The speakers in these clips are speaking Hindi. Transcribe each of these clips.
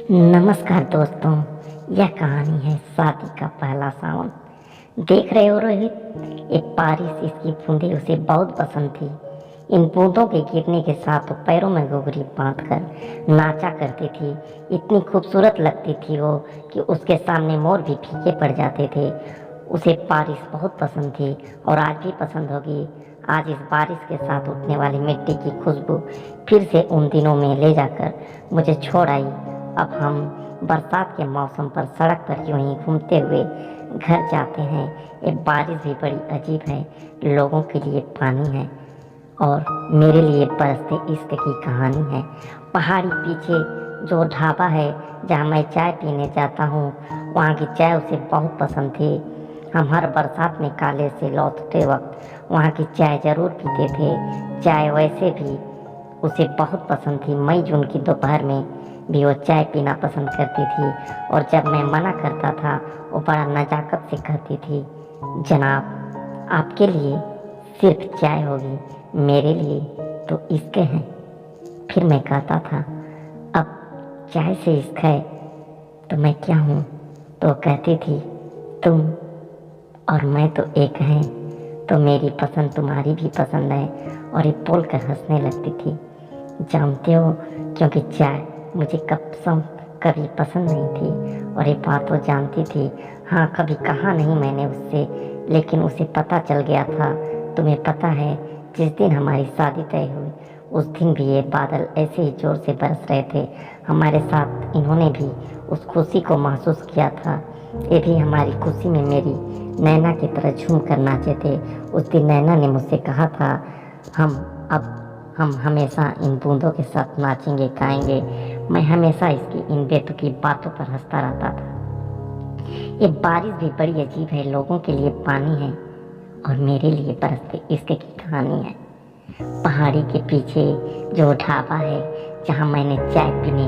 नमस्कार दोस्तों। यह कहानी है शादी का पहला सावन। देख रहे हो रोहित, ये बारिश, इसकी बूंदें उसे बहुत पसंद थी। इन बूंदों के गिरने के साथ वो पैरों में घुंघरू बांधकर नाचा करती थी। इतनी खूबसूरत लगती थी वो कि उसके सामने मोर भी फीके पड़ जाते थे। उसे बारिश बहुत पसंद थी और आज भी पसंद होगी। आज इस बारिश के साथ उठने वाली मिट्टी की खुशबू फिर से उन दिनों में ले जाकर मुझे छोड़ आई। अब हम बरसात के मौसम पर सड़क पर यूं ही घूमते हुए घर जाते हैं। ये बारिश भी बड़ी अजीब है। लोगों के लिए पानी है और मेरे लिए बरसते इश्क की कहानी है। पहाड़ी पीछे जो ढाबा है जहाँ मैं चाय पीने जाता हूँ, वहाँ की चाय उसे बहुत पसंद थी। हम हर बरसात में कॉलेज से लौटते वक्त वहाँ की चाय ज़रूर पीते थे। चाय वैसे भी उसे बहुत पसंद थी। मई जून की दोपहर में भी वो चाय पीना पसंद करती थी और जब मैं मना करता था वो बड़ा नज़ाकत से कहती थी, जनाब आपके लिए सिर्फ चाय होगी, मेरे लिए तो इश्क है। फिर मैं कहता था, अब चाय से इश्क है तो मैं क्या हूँ? तो कहती थी, तुम और मैं तो एक हैं, तो मेरी पसंद तुम्हारी भी पसंद है। और ये बोलकर हंसने लगती थी। जानते हो, क्योंकि चाय मुझे कसम कभी पसंद नहीं थी और ये बात वो जानती थी। हाँ, कभी कहा नहीं मैंने उससे, लेकिन उसे पता चल गया था। तुम्हें पता है, जिस दिन हमारी शादी तय हुई उस दिन भी ये बादल ऐसे ही जोर से बरस रहे थे हमारे साथ। इन्होंने भी उस खुशी को महसूस किया था। ये भी हमारी खुशी में मेरी नैना की तरह झूम कर नाचे थे। उस दिन नैना ने मुझसे कहा था, हम हमेशा इन बूंदों के साथ नाचेंगे गाएंगे। मैं हमेशा इसकी इन बेतुकी बातों पर हंसता रहता था। ये बारिश भी बड़ी अजीब है। लोगों के लिए पानी है और मेरे लिए बरसते इश्क की कहानी है। पहाड़ी के पीछे जो ढाबा है जहाँ मैंने चाय पीने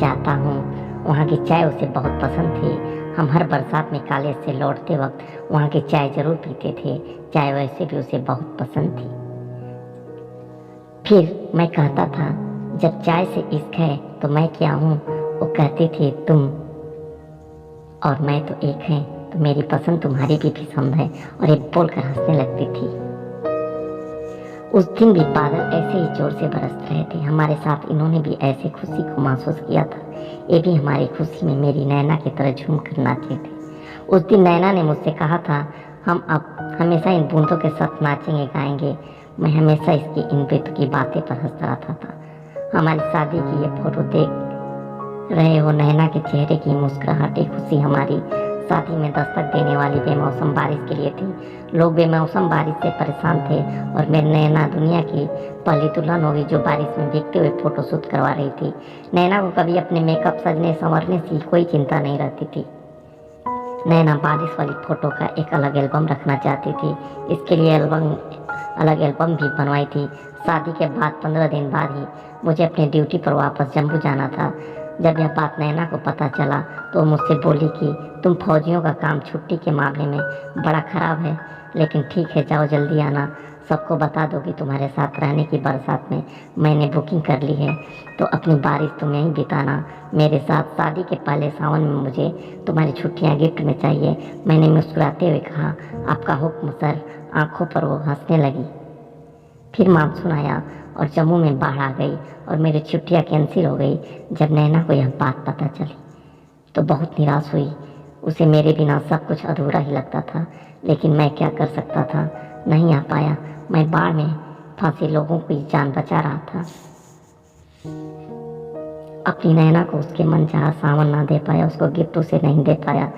जाता हूँ, वहाँ की चाय उसे बहुत पसंद थी। हम हर बरसात में कॉलेज से लौटते वक्त वहाँ की चाय ज़रूर पीते थे। चाय वैसे भी उसे बहुत पसंद थी। फिर मैं कहता था, जब चाय से इश्क है तो मैं क्या हूँ? वो कहती थी, तुम और मैं तो एक हैं, तो मेरी पसंद तुम्हारी भी पसंद है। और ये बोलकर हंसने लगती थी। उस दिन भी बादल ऐसे ही जोर से बरस रहे थे हमारे साथ। इन्होंने भी ऐसे खुशी को महसूस किया था। ये भी हमारी खुशी में मेरी नैना की तरह झूम कर नाचे थे। उस दिन नैना ने मुझसे कहा था, हम अब हमेशा इन बूंदों के साथ नाचेंगे गाएंगे। मैं हमेशा इसकी इन बेतुकी की बातें पर हंसता रहता था। हमारी शादी की ये फोटो देख रहे हो, नैना के चेहरे की मुस्कुराहट, खुशी हमारी शादी में दस्तक देने वाली बेमौसम बारिश के लिए थी। लोग बेमौसम बारिश से परेशान थे और मेरी नैना दुनिया की पहली दुल्हन होगी जो बारिश में भीगते हुए फोटो शूट करवा रही थी। नैना को कभी अपने मेकअप सजने संवरने की कोई चिंता नहीं रहती थी। नैना बारिश वाली फोटो का एक अलग एल्बम रखना चाहती थी। इसके लिए अलग एल्बम भी बनवाई थी। शादी के बाद 15 दिन बाद ही मुझे अपनी ड्यूटी पर वापस जम्मू जाना था। जब यह बात नैना को पता चला तो मुझसे बोली कि तुम फौजियों का काम छुट्टी के मामले में बड़ा ख़राब है, लेकिन ठीक है, जाओ जल्दी आना। सबको बता दो कि तुम्हारे साथ रहने की बरसात में मैंने बुकिंग कर ली है, तो अपनी बारिश तुम यहीं बिताना मेरे साथ। शादी के पहले सावन में मुझे तुम्हारी छुट्टियां गिफ्ट में चाहिए। मैंने मुस्कुराते हुए कहा, आपका हुक्म सर। आंखों पर वो हंसने लगी। फिर मानसून आया और जम्मू में बाढ़ आ गई और मेरी छुट्टियां कैंसिल हो गई। जब नैना को यह बात पता चली तो बहुत निराश हुई। उसे मेरे बिना सब कुछ अधूरा ही लगता था, लेकिन मैं क्या कर सकता था, नहीं आ पाया। मैं बाढ़ में फंसे लोगों की जान बचा रहा था। अपनी नैना को उसके मनचाहा सावन ना दे पाया, उसको गिफ्ट उसे नहीं दे पाया।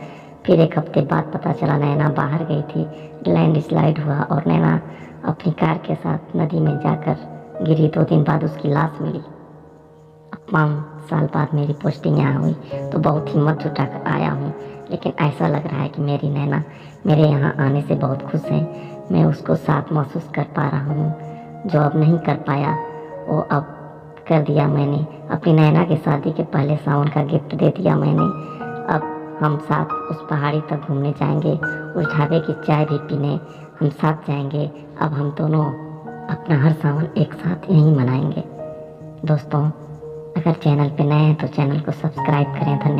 फिर एक हफ्ते बाद पता चला नैना बाहर गई थी। लैंड स्लाइड हुआ और नैना अपनी कार के साथ नदी में जाकर गिरी। 2 दिन बाद उसकी लाश मिली। अब 5 साल बाद मेरी पोस्टिंग यहाँ हुई तो बहुत हिम्मत जुटाकर आया हूँ, लेकिन ऐसा लग रहा है कि मेरी नैना मेरे यहाँ आने से बहुत खुश है। मैं उसको साथ महसूस कर पा रहा हूँ। जो अब नहीं कर पाया वो अब कर दिया मैंने। अपनी नैना की शादी के पहले सावन का गिफ्ट दे दिया मैंने। अब हम साथ उस पहाड़ी तक घूमने जाएंगे, उस ढाबे की चाय भी पीने हम साथ जाएंगे। अब हम दोनों अपना हर सावन एक साथ यहीं मनाएंगे। दोस्तों, अगर चैनल पे नए हैं तो चैनल को सब्सक्राइब करें। धन्यवाद।